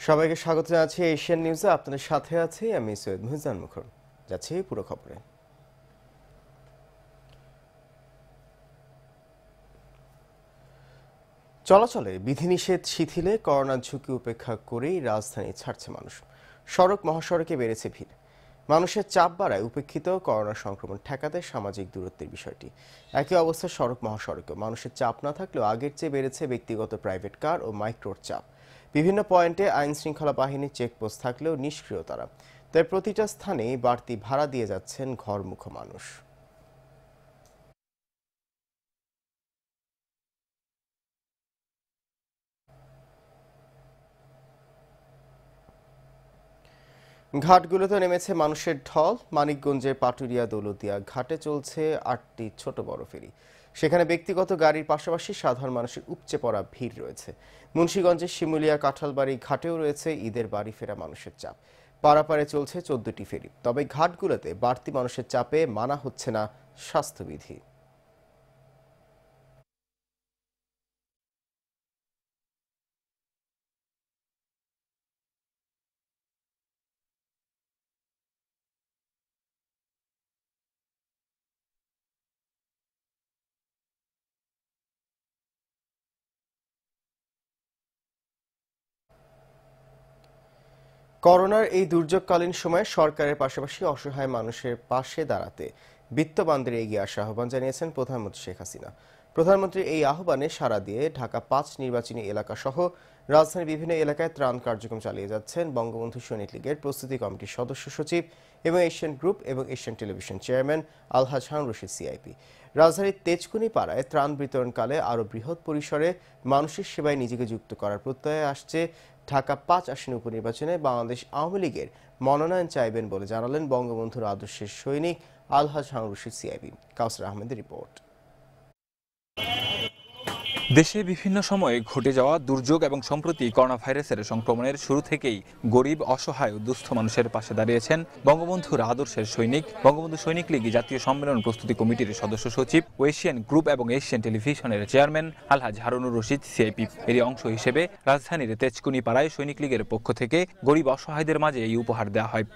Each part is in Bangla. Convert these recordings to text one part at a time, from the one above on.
সবাইকে স্বাগত জানাচ্ছি এশিয়ান নিউজে। আপনাদের সাথে আছি আমি সৈয়দ মুহিজান মুখর। যাচ্ছি পুরো খবরে। চলাচলে বিধিনিষেধ শিথিলে করোনার ঝুঁকি উপেক্ষা করেই রাজধানী ছাড়ছে মানুষ। সড়ক মহাসড়কে বেড়েছে ভিড়। মানুষের চাপ বাড়ায় উপেক্ষিত করোনা সংক্রমণ ঠেকাতে সামাজিক দূরত্বের বিষয়টি। একই অবস্থা সড়ক মহাসড়কে মানুষের চাপ না থাকলেও আগের চেয়ে বেড়েছে ব্যক্তিগত প্রাইভেট কার ও মাইক্রোর চাপ। বিভিন্ন পয়েন্টে আইন শৃঙ্খলা বাহিনীর চেকপোস্ট থাকলেও নিষ্ক্রিয় তারা। তাই প্রতিটা স্থানেই বাড়তি ভাড়া দিয়ে যাচ্ছেন ঘরমুখ মানুষ। ঘাটগুলোতে নেমেছে মানুষের ঢল। মানিকগঞ্জের পাটুরিয়া দৌলতদিয়া ঘাটে চলছে ৮টি ছোট বড় ফেরি। সেখানে ব্যক্তিগত গাড়ির পাশাপাশি সাধারণ মানুষের উপচে পড়া ভিড় রয়েছে। মুন্সিগঞ্জের শিমুলিয়া কাঁঠালবাড়ি ঘাটেও রয়েছে ঈদের বাড়ি ফেরা মানুষের চাপ। পারাপারে চলছে ১৪টি ফেরি। তবে ঘাটগুলোতে বাড়তি মানুষের চাপে মানা হচ্ছে না স্বাস্থ্যবিধি। করোনার এই দুর্যোগকালীন সময়ে সরকারের পাশাপাশি অসহায় মানুষের পাশে দাঁড়াতে বিত্তবানদের এগিয়ে আসার আহ্বান জানিয়েছেন প্রধানমন্ত্রী শেখ হাসিনা। প্রধানমন্ত্রীর এই আহ্বানে সাড়া দিয়ে ঢাকা ৫ নির্বাচনী এলাকা সহ রাজধানীর বিভিন্ন এলাকায় ত্রাণ কার্যক্রম চালিয়ে যাচ্ছেন বঙ্গবন্ধু সৈনিক লীগের প্রস্তুতি কমিটির সদস্য সচিব এবং এশিয়ান গ্রুপ এবং এশিয়ান টেলিভিশন চেয়ারম্যান আলহাজ হারুন রশিদ সিআইপি। রাজধানীর তেজকুনি পাড়ায় ত্রাণ বিতরণকালে আরও বৃহৎ পরিসরে মানুষের সেবায় নিজেকে যুক্ত করার প্রত্যয়ে আসছে ঢাকা ৫ আসন উপনির্বাচনে বাংলাদেশ আওয়ামী লীগের মনোনয়ন চাইবেন বলে জানালেন বঙ্গবন্ধুর আদর্শের সৈনিক আলহাজ হারুন রশিদ সিআইবি। কাউসার আহমেদের রিপোর্ট। দেশে বিভিন্ন সময়ে ঘটে যাওয়া দুর্যোগ এবং সম্প্রতি করোনা ভাইরাসের সংক্রমণের শুরু থেকেই গরিব, অসহায় ও দুস্থ মানুষের পাশে দাঁড়িয়েছেন বঙ্গবন্ধুর আদর্শের সৈনিক, বঙ্গবন্ধু সৈনিক লীগ জাতীয় সম্মেলন প্রস্তুতি কমিটির সদস্য সচিব ও এশিয়ান গ্রুপ এবং এশিয়ান টেলিভিশনের চেয়ারম্যান আলহাজ হারুনুর রশিদ সিআইপি। এরই অংশ হিসেবে রাজধানীর তেজকুনি পাড়ায় সৈনিক লীগের পক্ষ থেকে গরিব অসহায়দের মাঝে এই উপহার দেওয়া হয়।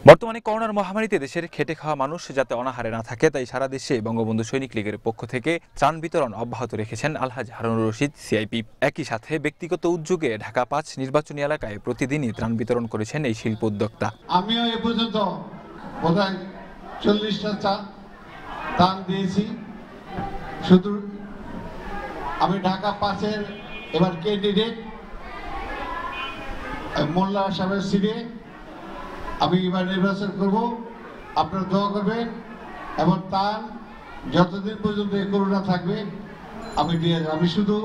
বর্তমানে করোনার মহামারীতে দেশের খেটে খাওয়া মানুষ যাতে অনাহারে না থাকে, তাই সারা দেশে বঙ্গবন্ধু সৈনিক লীগের পক্ষ থেকে ত্রাণ বিতরণ অব্যাহত রেখেছেন আলহাজ হারুনুর রশিদ সিআইপি। একই সাথে ব্যক্তিগত উদ্যোগে ঢাকা ৫ নির্বাচনী এলাকায় প্রতিদিনই ত্রাণ বিতরণ করেছেন এই শিল্প উদ্যোক্তা। আমিও এ পর্যন্ত বোধহয় ৪০টা ত্রাণ দিয়েছি। শুধু আমি ঢাকা ৫-এর এবার ক্যান্ডিডেট মোল্লা সাহেবের সিটে আমি এবার নির্বাচন করব। আপনারা দোয়া করবেন এবং তার যতদিন পর্যন্ত এই করোনা থাকবে আমি দিয়ে যাব। আমি শুধু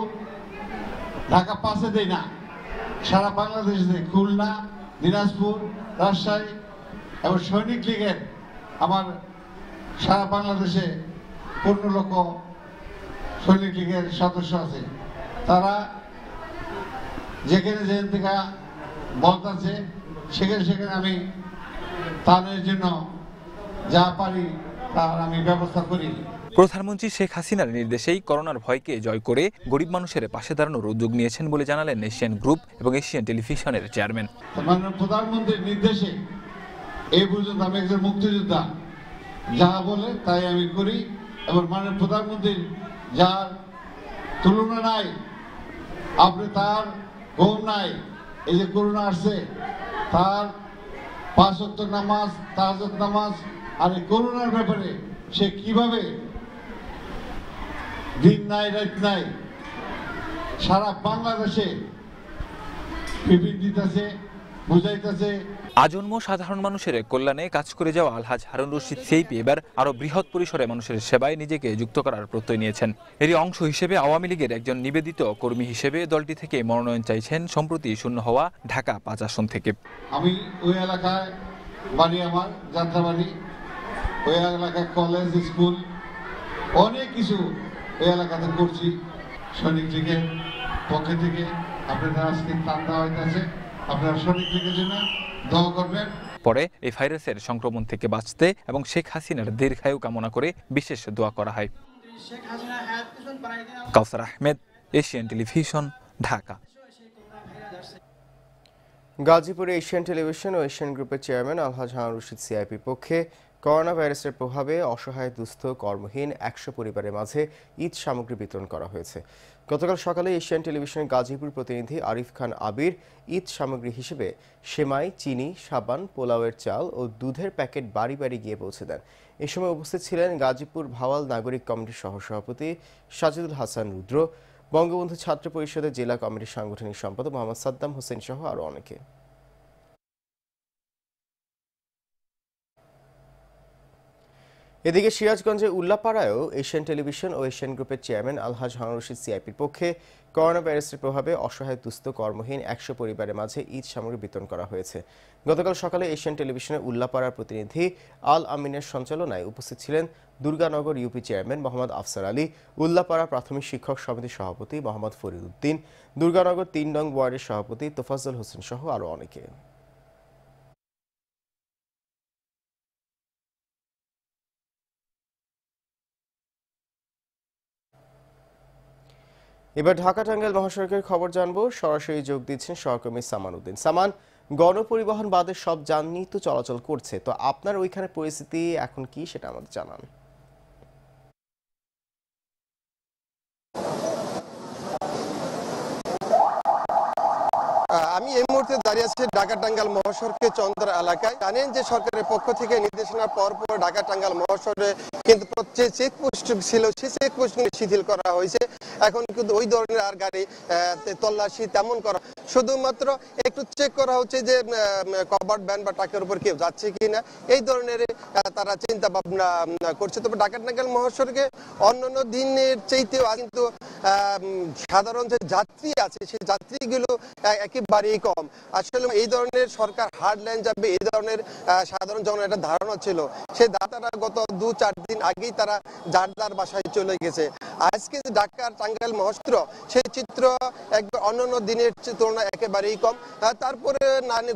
ঢাকা ৫-এ দেই না, সারা বাংলাদেশ দেই। খুলনা, দিনাজপুর, রাজশাহী এবং সৈনিক লীগের আমার সারা বাংলাদেশে ১৫ লক্ষ সৈনিক লীগের সদস্য আছে। তারা যেখানে যেখান থেকে বলতেছে সেখানে আমি তাদের জন্য যা পারি তার আমি ব্যবস্থা করি। প্রধানমন্ত্রী শেখ হাসিনার নির্দেশেই করোনার ভয়কে জয় করে গরিব মানুষের পাশে দাঁড়ানোর উদ্যোগ নিয়েছেন বলে জানালেন এশিয়ান গ্রুপ এবং এশিয়ান টেলিভিশনের চেয়ারম্যান। মাননীয় প্রধানমন্ত্রীর নির্দেশে এই পর্যন্ত আমি একজন মুক্তিযোদ্ধা, যা বলে তাই আমি করি এবং মাননীয় প্রধানমন্ত্রীর যার তুলনা নাই, আপনি তার গৌর নাই। এই যে করোনা আসছে, তার ৫ ওয়াক্ত নামাজ, তাহাজ্জুদ নামাজ, আর এই করোনার ব্যাপারে সে কিভাবে দিন নাই রাত নাই সারা বাংলাদেশে বিভিন্ন দিতেছে, বুঝাইতেছে। আজন্ম সাধারণ মানুষের কল্যাণে কাজ করে যাওয়া আলহাজ হারুন রশিদ সিআইপি এবার আরো বৃহৎ পরিসরে মানুষের সেবায় নিজেকে যুক্ত করার প্রত্যয় নিয়েছেন। এরই অংশ হিসেবে আওয়ামী লীগের একজন নিবেদিত কর্মী হিসেবে দলটি থেকে মনোনয়ন চাইছেন সম্প্রতি শূন্য হওয়া ঢাকা ৫ আসন থেকে। আমি ওই এলাকায় বাড়ি, আমার যাত্রাবাড়ি, ওই এলাকায় কলেজ, স্কুল, অনেক কিছু ওই এলাকাতে করছি। সৈনিক লীগের পক্ষ থেকে আপনাদের আজকে ত্রাণ দেওয়া হইতেছে। আপনারা সৈনিক লীগের জন্য দোয়া করবেন। পরে এই ভাইরাসের সংক্রমণ থেকে বাঁচতে এবং শেখ হাসিনার দীর্ঘায়ু কামনা করে বিশেষ দোয়া করা হয়। কাউসার আহমেদ, এশিয়ান টেলিভিশন, ঢাকা। গাজীপুরে এশিয়ান টেলিভিশন ও এশিয়ান গ্রুপের চেয়ারম্যান আলহাজ হারুন রশিদ সিআইপির পক্ষে করোনা ভাইরাসের প্রভাবে অসহায় দুস্থ কর্মহীন ১০০ পরিবারের মাঝে ঈদ সামগ্রী বিতরণ করা হয়েছে। গতকাল সকালে এশিয়ান টেলিভিশনের গাজীপুর প্রতিনিধি আরিফ খান আবির ঈদ সামগ্রী হিসেবে সেমাই, চিনি, সাবান, পোলাওয়ের চাল ও দুধের প্যাকেট বাড়ি বাড়ি গিয়ে পৌঁছে দেন। এ সময় উপস্থিত ছিলেন গাজীপুর ভাওয়াল নাগরিক কমিটির সহসভাপতি সাজিদুল হাসান রুদ্র, বঙ্গবন্ধু ছাত্র পরিষদের জেলা কমিটির সাংগঠনিক সম্পাদক মোহাম্মদ সাদ্দাম হোসেন সহ আরও অনেকে। এদিকে সিরাজগঞ্জের উল্লাপাড়ায়ও এশিয়ান টেলিভিশন ও এশিয়ান গ্রুপের চেয়ারম্যান আলহাজ হারুন রশিদ সিআইপির পক্ষে করোনা ভাইরাসের প্রভাবে অসহায় দুস্থ কর্মহীন ১০০ পরিবারের মাঝে ঈদ সামগ্রী বিতরণ করা হয়েছে। গতকাল সকালে এশিয়ান টেলিভিশনের উল্লাপাড়ার প্রতিনিধি আল আমিনের সঞ্চালনায় উপস্থিত ছিলেন দুর্গানগর ইউপি চেয়ারম্যান মোহাম্মদ আফসার আলী, উল্লাপাড়া প্রাথমিক শিক্ষক সমিতির সভাপতি মোহাম্মদ ফরিদ উদ্দিন, দুর্গানগর ৩ নং ওয়ার্ডের সভাপতি তোফাজ্জল হোসেন সহ আরও অনেকে। এবার ঢাকা টাঙ্গাইল মহাসড়কের খবর জানবো। সরাসরি যোগ দিচ্ছেন সহকর্মী সামান উদ্দিন। সামান, গণপরিবহন বাদে সব যানই তো চলাচল করছে, তো আপনার ওইখানে পরিস্থিতি এখন কি সেটা আমাদের জানান। আমি এই মুহূর্তে দাঁড়িয়ে আছি ঢাকা টাঙ্গাইল মহাসড়কের চন্দ্রা এলাকায়। জানেন যে সরকারের পক্ষ থেকে নির্দেশনার পর ঢাকা টাঙ্গাইল মহাসড়কে কিন্তু যে চেকপোস্ট ছিল সেই চেকপোস্ট শিথিল করা হয়েছে। এখন কিন্তু ওই ধরনের আর গাড়ি তল্লাশি তেমন করা, শুধুমাত্র একটু চেক করা হচ্ছে যে কভার্ড ভ্যান বা ট্রাকের উপর কেউ যাচ্ছে কিনা, এই ধরনের তারা চিন্তা ভাবনা করছে। তবে ঢাকা টাঙ্গাইল মহাসড়কে অন্যান্য দিনের চাইতেও কিন্তু সাধারণ যে যাত্রী আছে সেই যাত্রীগুলো একেবারেই কম। আসলে এই ধরনের সরকার হার্ড লাইন যাবে এই ধরনের সাধারণ জনের একটা ধারণা ছিল, সেই দাতারা গত ২-৪ দিন আগেই তারা যার যার বাসায় চলে গেছে। আজকে ঢাকার টাঙ্গাইল মহাসড়ক সেই চিত্র একবার অন্যান্য দিনের তুলনায় একেবারেই কম। তারপরে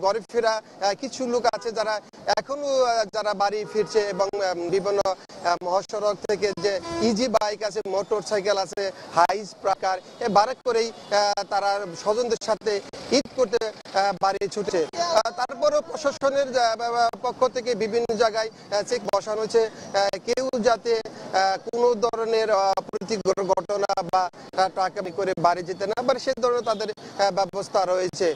ঘরে ফেরা কিছু লোক আছে যারা এখনো যারা বাড়ি ফিরছে এবং বিভিন্ন মহাসড়ক থেকে যে ইজি বাইক আছে, মোটর সাইকেল আছে, হাইস প্রকার বারেক করেই তারা স্বজনদের সাথে ঈদ করতে বাড়ি ছুটছে। তারপরও প্রশাসনের পক্ষ থেকে বিভিন্ন জায়গায় চেক বসানো হয়েছে, কেউ যাতে কোনো ধরনের অপ্রীতিকর ঘটনা বা টাকা করে বাড়ি যেতে না পারে সে ধরনের তাদের ব্যবস্থা রয়েছে।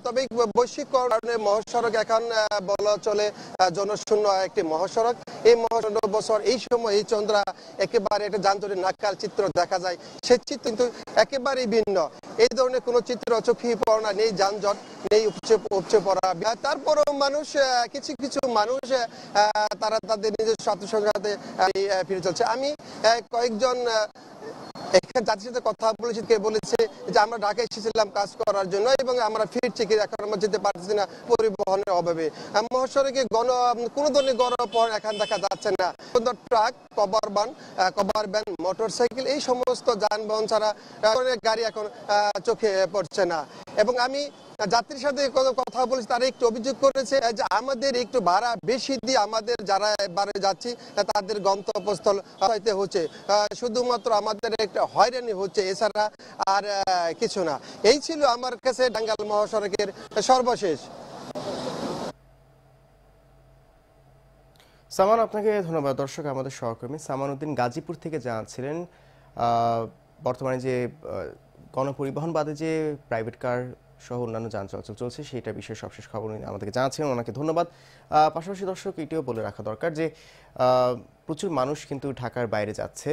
তবে বৈশ্বিক কারণে মহাসড়ক এখন বলা চলে জনশূন্য একটি মহাসড়ক। এই মহাসড়ক বছর এই সময় এই চন্দ্রা একেবারে একটা যানজটের নাকাল চিত্র দেখা যায়, সেই চিত্র কিন্তু একেবারেই ভিন্ন। এই ধরনের কোনো চিত্র চোখে পড়া না, নেই যানজট, নেই উপচে পড়া। তারপরও মানুষ কিছু কিছু মানুষ তারা তাদের নিজস্ব আত্মসংঘাতে ফিরে চলছে। আমি কয়েকজন এখানে যাদের সাথে কথা বলেছি, কে বলেছে যে আমরা ঢাকা এসেছিলাম কাজ করার জন্য এবং আমরা ফিরছি, কিন্তু এখন আমরা যেতে পারছি না পরিবহনের অভাবে। মহাসড়কে কোনো ধরনের গণপরিবহন এখন দেখা যাচ্ছে না। Truck, cover van, motor cycle এই সমস্ত যানবাহন ছাড়া গাড়ি এখন চোখে পড়ছে না। এবং আমি যাত্রীর সাথে কথা বলেছি, তারা একটু অভিযোগ করেছে যে আমাদের একটু ভাড়া বেশি দিয়ে আমাদের যারা এবারে যাচ্ছি তাদের গন্তব্যস্থল হইতে হচ্ছে, শুধুমাত্র আমাদের একটা হয়রানি হচ্ছে, এছাড়া আর কিছু না। এই ছিল আমার কাছে টাঙ্গাইল মহাসড়কের সর্বশেষ। সামান, আপনাকে ধন্যবাদ। দর্শক, আমাদের সহকর্মী সামান উদ্দিন গাজীপুর থেকে জানাচ্ছিলেন বর্তমানে যে গণপরিবহন বাদে যে প্রাইভেট কার সহ অন্যান্য যান চলাচল চলছে সেইটা বিষয়ে সবশেষ খবর আমাদেরকে জানাচ্ছিলেন, ওনাকে ধন্যবাদ। পাশাপাশি দর্শক, এটিও বলে রাখা দরকার যে প্রচুর মানুষ কিন্তু ঢাকার বাইরে যাচ্ছে,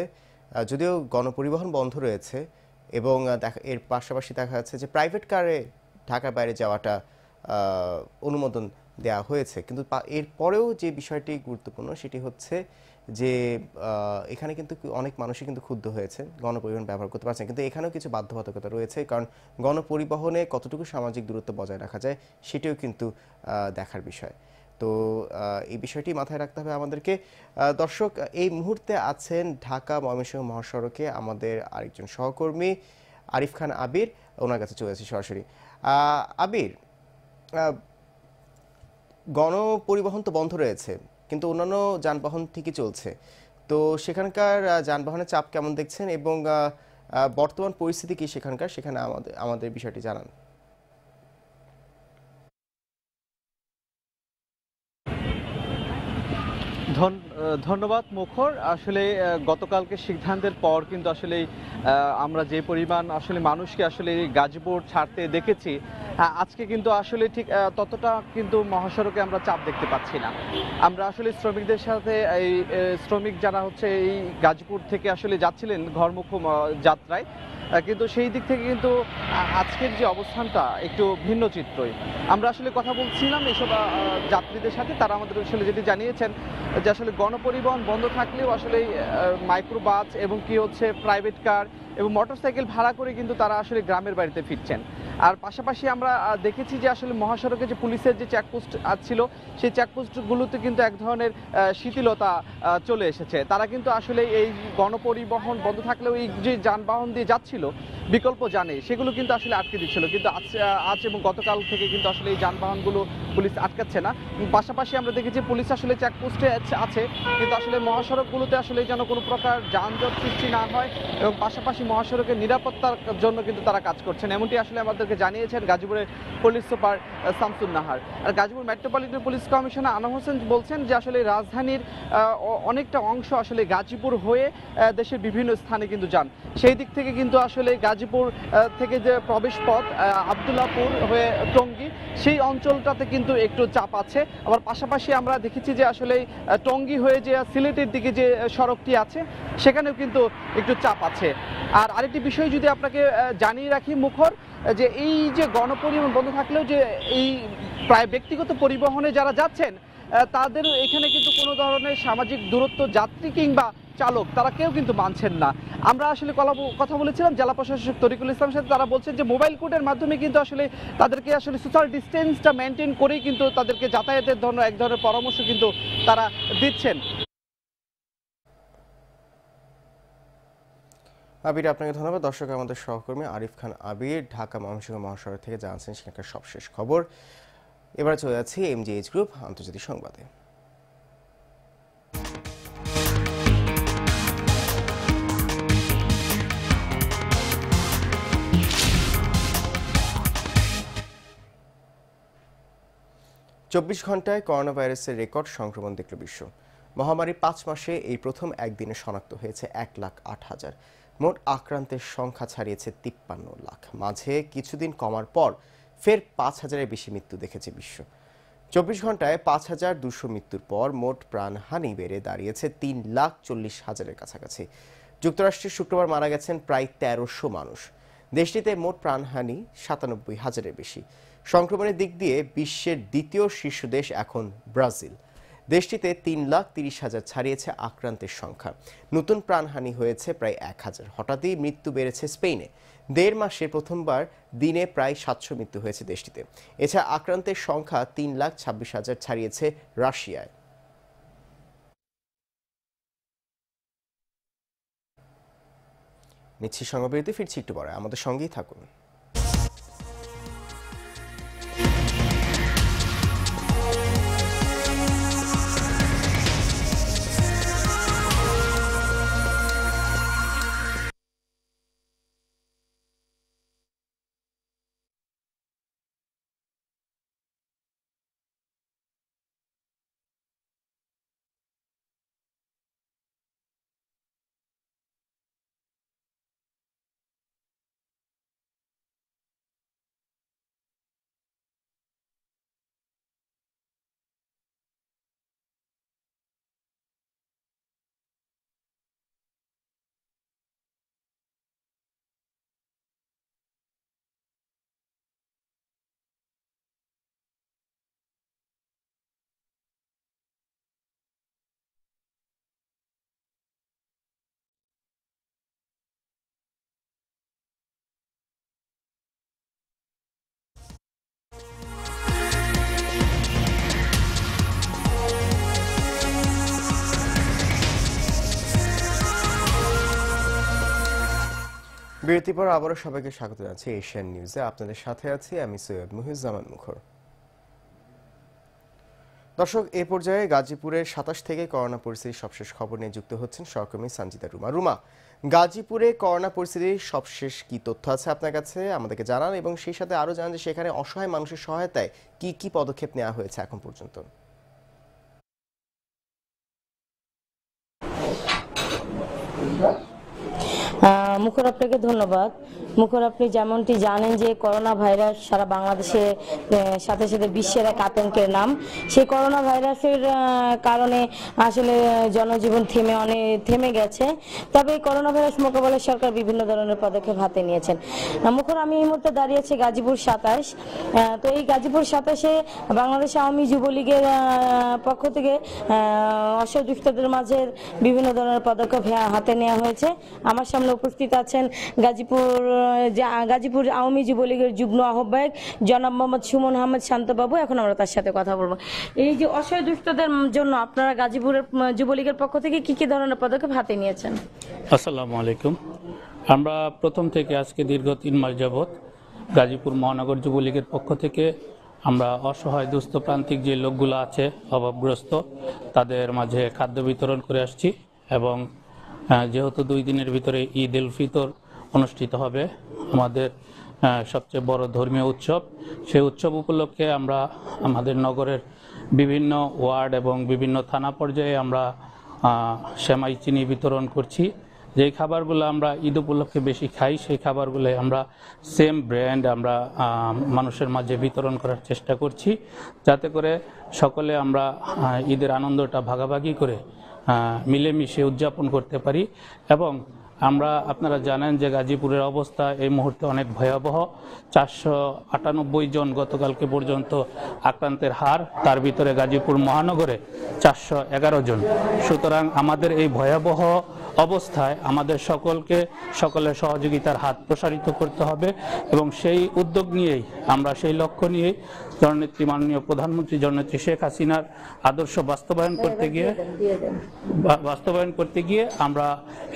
যদিও গণপরিবহন বন্ধ রয়েছে এবং এর পাশাপাশি দেখা যাচ্ছে যে প্রাইভেট কারে ঢাকার বাইরে যাওয়াটা অনুমোদন দেওয়া হয়েছে, কিন্তু এরপরেও যে বিষয়টি গুরুত্বপূর্ণ সেটি হচ্ছে যে এখানে কিন্তু অনেক মানুষই কিন্তু ক্ষুব্ধ হয়েছে, গণপরিবহন ব্যবহার করতে পারছেন, কিন্তু এখানেও কিছু বাধ্যবাধকতা রয়েছে, কারণ গণপরিবহনে কতটুকু সামাজিক দূরত্ব বজায় রাখা যায় সেটিও কিন্তু দেখার বিষয়। তো এই বিষয়টি মাথায় রাখতে হবে আমাদেরকে। দর্শক, এই মুহূর্তে আছেন ঢাকা ময়মনসিংহ মহাসড়কে আমাদের আরেকজন সহকর্মী আরিফ খান আবির, ওনার কাছে চলে যাচ্ছি সরাসরি। আবির, গণপরিবহন তো বন্ধ রয়েছে কিন্তু অন্যান্য যানবাহন ঠিকই চলছে, তো সেখানকার যানবাহনের চাপ কেমন দেখছেন এবং বর্তমান পরিস্থিতি কি সেখানে আমাদের বিষয়টি জানান। ধন্যবাদ মুখর। আসলে গতকালকে সিদ্ধান্তের পর কিন্তু আসলে আমরা যে পরিমাণ আসলে মানুষকে আসলে গাজীপুর ছাড়তে দেখেছি, আজকে কিন্তু আসলে ঠিক ততটা কিন্তু মহাসড়কে আমরা চাপ দেখতে পাচ্ছি না। আমরা আসলে শ্রমিকদের সাথে এই শ্রমিক যারা হচ্ছে এই গাজীপুর থেকে আসলে যাচ্ছিলেন ঘরমুখ যাত্রায়, কিন্তু সেই দিক থেকে কিন্তু আজকের যে অবস্থানটা একটু ভিন্ন চিত্রই। আমরা আসলে কথা বলছিলাম এসব যাত্রীদের সাথে, তারা আমাদের আসলে যেটি জানিয়েছেন যে আসলে গণপরিবহন বন্ধ থাকলেও আসলে মাইক্রো বাস এবং কি হচ্ছে প্রাইভেট কার এবং মোটরসাইকেল ভাড়া করে কিন্তু তারা আসলে গ্রামের বাড়িতে ফিরছেন। আর পাশাপাশি আমরা দেখেছি যে আসলে মহাসড়কে যে পুলিশের যে চেকপোস্ট ছিল, সেই চেকপোস্টগুলোতে কিন্তু এক ধরনের শিথিলতা চলে এসেছে। তারা কিন্তু আসলে এই গণপরিবহন বন্ধ থাকলেও এই যে যানবাহন দিয়ে যাচ্ছিল বিকল্প যানে, সেগুলো কিন্তু আসলে আটকে দিচ্ছিল। কিন্তু আজ এবং গতকাল থেকে কিন্তু আসলে এই যানবাহনগুলো পুলিশ আটকাচ্ছে না। পাশাপাশি আমরা দেখেছি পুলিশ আসলে চেকপোস্টে আছে, কিন্তু আসলে মহাসড়কগুলোতে আসলে যেন কোনো প্রকার যানজট সৃষ্টি না হয় এবং পাশাপাশি মহাসড়কের নিরাপত্তার জন্য কিন্তু তারা কাজ করছেন, এমনটি আসলে আমাদেরকে জানিয়েছেন গাজীপুরের পুলিশ সুপার শামসুন নাহার। আর Gazipur metropolitan police commissioner Anwar Hossain বলছেন যে আসলে রাজধানীর অনেকটা অংশ আসলে গাজীপুর হয়ে দেশের বিভিন্ন স্থানে কিন্তু যান। সেই দিক থেকে কিন্তু আসলে গাজীপুর থেকে যে প্রবেশ পথ আবদুল্লাপুর হয়ে টঙ্গী, সেই অঞ্চলটাতে কিন্তু একটু চাপ আছে। আবার পাশাপাশি আমরা দেখেছি যে আসলে টঙ্গী হয়ে যে সিলেটের দিকে যে সড়কটি আছে, সেখানেও কিন্তু একটু চাপ আছে। আর আরেকটি বিষয় যদি আপনাকে জানিয়ে রাখি মুখর, যে এই যে গণপরিবহন বন্ধ থাকলেও যে এই প্রায় ব্যক্তিগত পরিবহনে যারা যাচ্ছেন, তাদের এখানে কিন্তু কোনো ধরনের সামাজিক দূরত্ব যাত্রী কিংবা চালক তারা কেউ কিন্তু মানছেন না। আমরা আসলে কথা বলেছিলাম জেলা প্রশাসক তরিকুল ইসলামের সাথে, তারা বলছেন যে মোবাইল কোর্টের মাধ্যমে কিন্তু আসলে তাদেরকে আসলে সোশ্যাল ডিস্টেন্সটা মেনটেন করেই কিন্তু তাদেরকে যাতায়াতের জন্য এক ধরনের পরামর্শ কিন্তু তারা দিচ্ছেন। আবির, আপনাকে ধন্যবাদ। দর্শক, আমাদের সহকর্মী আরিফ খান আবির ঢাকা ময়মনসিংহ মহাসড়ক থেকে জানাচ্ছেন সেখানকার সবশেষ খবর। এবার চলে যাচ্ছি এমজিএইচ গ্রুপ আন্তর্জাতিক সংবাদে। চব্বিশ ঘন্টায় করোনা ভাইরাসের রেকর্ড সংক্রমণ দেখল বিশ্ব। মহামারী 5 মাসে এই প্রথম একদিনে শনাক্ত হয়েছে 1,08,000। মোট আক্রান্তের সংখ্যা ছাড়িয়েছে 53 লাখ। মাঝে কিছুদিন কমার পর ফের 5,000-এর বেশি মৃত্যু দেখেছে বিশ্ব। 24 ঘন্টায় 5,200 মৃত্যুর পর মোট প্রাণহানি বেড়ে দাঁড়িয়েছে 3,40,000-এর কাছাকাছি। যুক্তরাষ্ট্রে শুক্রবার মারা গেছেন প্রায় 1,300 মানুষ। দেশটিতে মোট প্রাণহানি 97,000-এর বেশি। সংক্রমণের দিক দিয়ে বিশ্বের দ্বিতীয় শীর্ষ দেশ এখন ব্রাজিল। দেশটিতে 3,30,000 ছাড়িয়েছে আক্রান্তের সংখ্যা। নতুন প্রাণহানি হয়েছে প্রায় 1,000। হঠাৎই মৃত্যু বেড়েছে স্পেনে। 1.5 মাসে প্রথমবার দিনে প্রায় 700 মৃত্যু হয়েছে দেশটিতে। এছাড়া আক্রান্তের সংখ্যা 3,26,000 ছাড়িয়েছে রাশিয়ায়। নিচ্ছি সংবাদবিরতি, ফিরছি একটু পরে, আমাদের সঙ্গেই থাকুন। বিরতির পর আবারও সবাইকে স্বাগত জানাচ্ছি এশিয়ান নিউজে। আপনাদের সাথে আছি আমি সৈয়দ মুহিউজ্জামান মুখর। দর্শক, এ পর্যায়ে গাজীপুরের 27 থেকে করোনা পরিস্থিতির সবশেষ খবর নিয়ে যুক্ত হচ্ছেন সহকর্মী সঞ্জিতা রুমা। রুমা, গাজীপুরে করোনা পরিস্থিতির সবশেষ কি তথ্য আছে আপনার কাছে, আমাদেরকে জানান, এবং সেই সাথে আরও জানান যে সেখানে অসহায় মানুষের সহায়তায় কি কি পদক্ষেপ নেওয়া হয়েছে এখন পর্যন্ত। মুখর আপনাকে ধন্যবাদ। মুখর আপনি যেমনটি জানেন যে করোনা ভাইরাস সারা বাংলাদেশের সাথে সাথে বিশ্বের এক আতঙ্কের নাম। সেই করোনা ভাইরাসের কারণে আসলে জনজীবন থেমে গেছে। তবে এই করোনা ভাইরাস মোকাবেলায় সরকার বিভিন্ন ধরনের পদক্ষেপ হাতে নিয়েছেন। মুখর আমি এই মুহূর্তে দাঁড়িয়ে আছি গাজীপুর 27। তো এই গাজীপুর 27-এ বাংলাদেশ আওয়ামী যুবলীগের পক্ষ থেকে অসহযোগিতাদের মাঝে বিভিন্ন ধরনের পদক্ষেপ হাতে নেওয়া হয়েছে। আমার সামনে উপস্থিত আছেন গাজীপুর আওয়ামী যুবলীগের যুগ্ম আহ্বায়ক জনাব মোহাম্মদ সুমন আহমেদ শান্তবাবু। এখন আমরা তার সাথে কথা বলবো। এই যে অসহযোগিতাদের জন্য আপনারা গাজীপুরের যুবলীগের পক্ষ থেকে কি কি ধরনের পদক্ষেপ হাতে নিয়েছেন? আসসালামু আলাইকুম। আমরা প্রথম থেকে আজকে দীর্ঘ 3 মাস যাবৎ গাজীপুর মহানগর যুবলীগের পক্ষ থেকে আমরা অসহায় দুস্থ প্রান্তিক যে লোকগুলো আছে অভাবগ্রস্ত তাদের মাঝে খাদ্য বিতরণ করে আসছি এবং যেহেতু 2 দিনের ভিতরে ঈদ উল ফিতর অনুষ্ঠিত হবে, আমাদের সবচেয়ে বড় ধর্মীয় উৎসব, সেই উৎসব উপলক্ষে আমরা আমাদের নগরের বিভিন্ন ওয়ার্ড এবং বিভিন্ন থানা পর্যায়ে আমরা সেমাই চিনি বিতরণ করছি। যেই খাবারগুলো আমরা ঈদ উপলক্ষে বেশি খাই সেই খাবারগুলো আমরা সেম ব্র্যান্ড আমরা মানুষের মাঝে বিতরণ করার চেষ্টা করছি, যাতে করে সকলে আমরা ঈদের আনন্দটা ভাগাভাগি করে মিলেমিশে উদযাপন করতে পারি। এবং আপনারা জানেন যে গাজীপুরের অবস্থা এই মুহূর্তে অনেক ভয়াবহ। 498 জন গতকালকে পর্যন্ত আক্রান্তের হার, তার ভিতরে গাজীপুর মহানগরে 411 জন। সুতরাং আমাদের এই ভয়াবহ অবস্থায় আমাদের সকলের সহযোগিতার হাত প্রসারিত করতে হবে এবং সেই উদ্যোগ নিয়েই আমরা সেই লক্ষ্য নিয়েই জননেত্রী মাননীয় প্রধানমন্ত্রী জননেত্রী শেখ হাসিনার আদর্শ বাস্তবায়ন করতে গিয়ে আমরা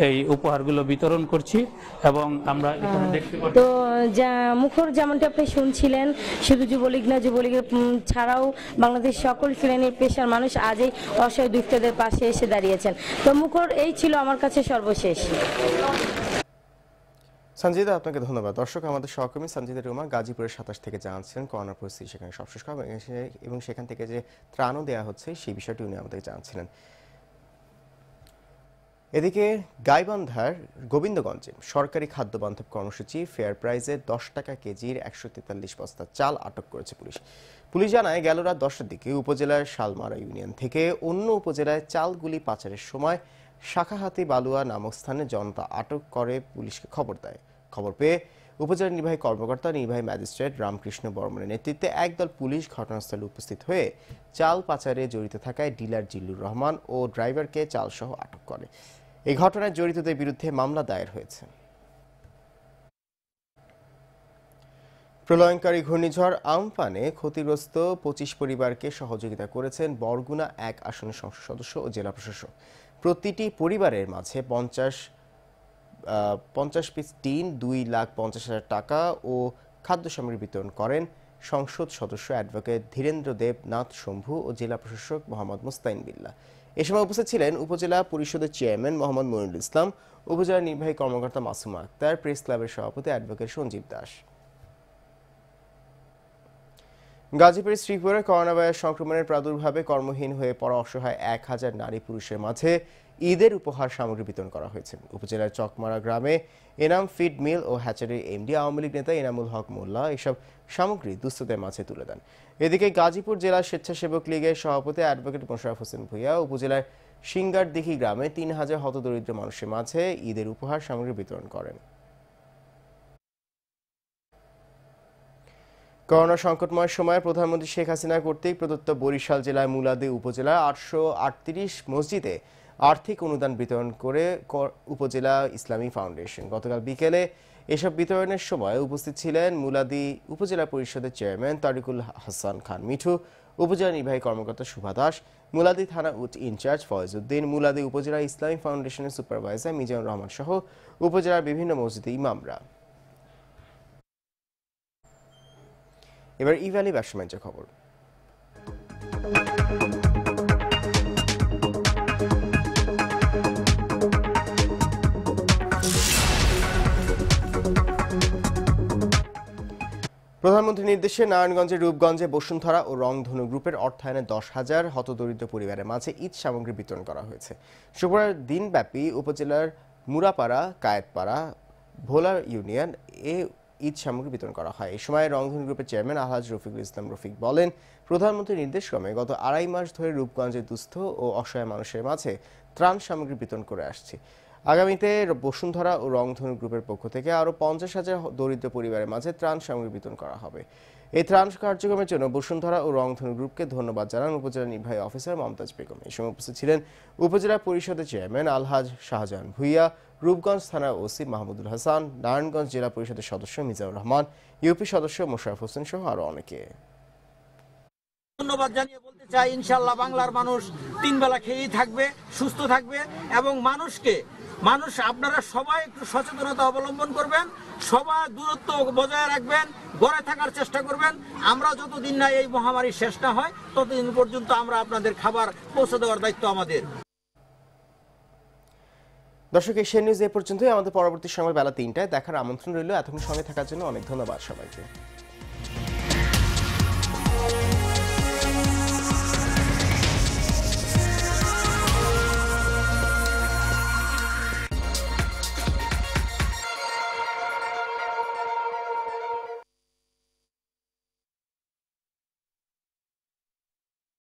এই উপহারগুলো বিতরণ করছি। এবং আমরা এখানে দেখতে পাচ্ছি তো মুখর যেমনটি আপনি শুনছিলেন, শুধু যুবলীগ না, যুবলীগের ছাড়াও বাংলাদেশ সকল শ্রেণীর পেশার মানুষ আজ এই অসহায় দুঃখীদের পাশে এসে দাঁড়িয়েছেন। তো মুখর এই ছিল আমার কাছে সর্বশেষ। সঞ্জিদা, আপনাকে ধন্যবাদ। দর্শক, আমাদের সহকর্মী সঞ্জিদা রুমা গাজীপুরের 27 থেকে জানাচ্ছেন করোনা পরিস্থিতি সেখানে সবশেষ এবং সেখান থেকে যে ত্রাণও দেওয়া হচ্ছে সেই বিষয়টি উনি আমাদের জানাচ্ছিলেন। এদিকে গাইবান্ধার গোবিন্দগঞ্জে সরকারি খাদ্য বান্ধব কর্মসূচি ফেয়ার প্রাইজে 10 টাকা কেজির 143 বস্তা চাল আটক করেছে পুলিশ জানায় গেল রাত 10টার দিকে উপজেলার শালমারা ইউনিয়ন থেকে অন্য উপজেলায় চালগুলি পাচারের সময় শাখাহাতি বালুয়া নামক স্থানে জনতা আটক করে পুলিশকে খবর দেয়। খবর পেয়ে উপজেলা নির্বাহী কর্মকর্তা নির্বাহী ম্যাজিস্ট্রেট রামকৃষ্ণ বর্মনের নেতৃত্বে একদল পুলিশ ঘটনাস্থলে উপস্থিত হয়ে চাল পাচারে জড়িত থাকায় ডিলার জিল্লুর রহমান ও ড্রাইভারকে চালসহ আটক করে। এই ঘটনায় জড়িতদের বিরুদ্ধে মামলা দায়ের হয়েছে। প্রলয়ঙ্কারী ঘূর্ণিঝড় আম্পানে ক্ষতিগ্রস্ত 25 পরিবারকে সহযোগিতা করেছেন বরগুনা 1 আসনের সংসদ সদস্য ও জেলা প্রশাসক। প্রতিটি পরিবারের মাঝে 50 পিস টিন, 2,50,000 টাকা ও খাদ্য সামগ্রী বিতরণ করেন সংসদ সদস্য অ্যাডভোকেট ধীরেন্দ্র দেব নাথ শম্ভু ও জেলা প্রশাসক মোহাম্মদ মুস্তাইন বিল্লাহ। এ সময় উপস্থিত ছিলেন উপজেলা পরিষদের চেয়ারম্যান মোহাম্মদ মনিরুল ইসলাম, উপজেলা নির্বাহী কর্মকর্তা মাসুমা আক্তার, প্রেস ক্লাবের সভাপতি অ্যাডভোকেট সঞ্জীব দাস। গাজীপুরের শ্রীপুরে করোনা ভাইরাস সংক্রমণের প্রাদুর্ভাবে কর্মহীন হয়ে পড়া অসহায় 1000 নারী পুরুষের মাঝে ঈদের উপহার সামগ্রী বিতরণ করা হয়েছে। উপজেলার চকমারা গ্রামে এনাম ফিড মিল ও হ্যাচারির এমডি আওয়ামী লীগ নেতা এনামুল হক মোল্লা এসব সামগ্রী দুস্থদের মাঝে তুলে দেন। এদিকে গাজীপুর জেলা স্বেচ্ছাসেবক লীগের সভাপতি অ্যাডভোকেট মোশাররফ হোসেন ভূঁইয়া উপজেলার সিঙ্গারদিঘি গ্রামে 3000 হতদরিদ্র মানুষের মাঝে ঈদের উপহার সামগ্রী বিতরণ করেন। করোনা সংকটময় সময়ে প্রধানমন্ত্রী শেখ হাসিনা কর্তৃক প্রদত্ত বরিশাল জেলার মুলাদী উপজেলার 838 মসজিদে আর্থিক অনুদান বিতরণ করে উপজেলা ইসলামী ফাউন্ডেশন। গতকাল বিকেলে এসব বিতরণের সময় উপস্থিত ছিলেন মুলাদী উপজেলা পরিষদের চেয়ারম্যান তারিকুল হাসান খান মিঠু, উপজেলা নির্বাহী কর্মকর্তা শুভা দাস, মুলাদী থানা ইনচার্জ ফয়েজ উদ্দিন, মুলাদী উপজেলা ইসলামী ফাউন্ডেশনের সুপারভাইজার মিজানুর রহমান সহ উপজেলার বিভিন্ন মসজিদে ইমামরা। এবার ইভ্যালি ব্যবসা বাণিজ্য খবর। প্রধানমন্ত্রীর নির্দেশে নারায়ণগঞ্জের রূপগঞ্জে বসুন্ধরা ও রংধনু গ্রুপের অর্থায়নে 10,000 হতদরিদ্র পরিবারের মাঝে ঈদ সামগ্রী বিতরণ করা হয়েছে। শুক্রবার দিনব্যাপী উপজেলার মুরাপাড়া, কায়েতপাড়া, ভোলা ইউনিয়ন এ ঈদ সামগ্রী বিতরণ করা হয়। এই সময় রংধনু গ্রুপের চেয়ারম্যান আলহাজ রফিকুল ইসলাম রফিক বলেন, প্রধানমন্ত্রীর নির্দেশক্রমে গত 2.5 মাস ধরে রূপগঞ্জের দুস্থ ও অসহায় মানুষের মাঝে ত্রাণ সামগ্রী বিতরণ করে আসছি। আগামীতে বসুন্ধরা ও রংধনু গ্রুপের পক্ষ থেকে আরও 50,000 দরিদ্র পরিবারের মাঝে ত্রাণ সামগ্রী বিতরণ করা হবে। এই ত্রাণ কার্যক্রমের জন্য বসুন্ধরা ও রংধনু গ্রুপকে ধন্যবাদ জানান উপজেলা নির্বাহী অফিসার মমতাজ বেগম। এই সময় উপস্থিত ছিলেন উপজেলা পরিষদের চেয়ারম্যান আলহাজ শাহজাহান ভুইয়া, রূপগঞ্জ থানার ওসি মাহমুদুল হাসান, নারায়ণগঞ্জ জেলা পরিষদের সদস্য মিজানুর রহমান, ইউপি সদস্য মোশাররফ হোসেন সহ আরো অনেকে। ধন্যবাদ জানিয়ে বলতে চাই, ইনশাআল্লাহ বাংলার মানুষ 3 বেলা খেয়েই থাকবে, সুস্থ থাকবে এবং মানুষ আপনারা সবাই একটু সচেতনতা অবলম্বন করবেন, সবাই দূরত্ব বজায় রাখবেন, ঘরে থাকার চেষ্টা করবেন। আমরা যতদিন না এই মহামারী শেষ না হয় ততদিন পর্যন্ত আমরা আপনাদের খাবার পৌঁছে দেওয়ার দায়িত্ব আমাদের। দর্শক, এশিয়ান নিউজ এ পর্যন্তই। আমাদের পরবর্তী সময় বেলা 3টায় দেখার আমন্ত্রণ রইল। এতক্ষণ সঙ্গে থাকার জন্য অনেক ধন্যবাদ সবাইকে।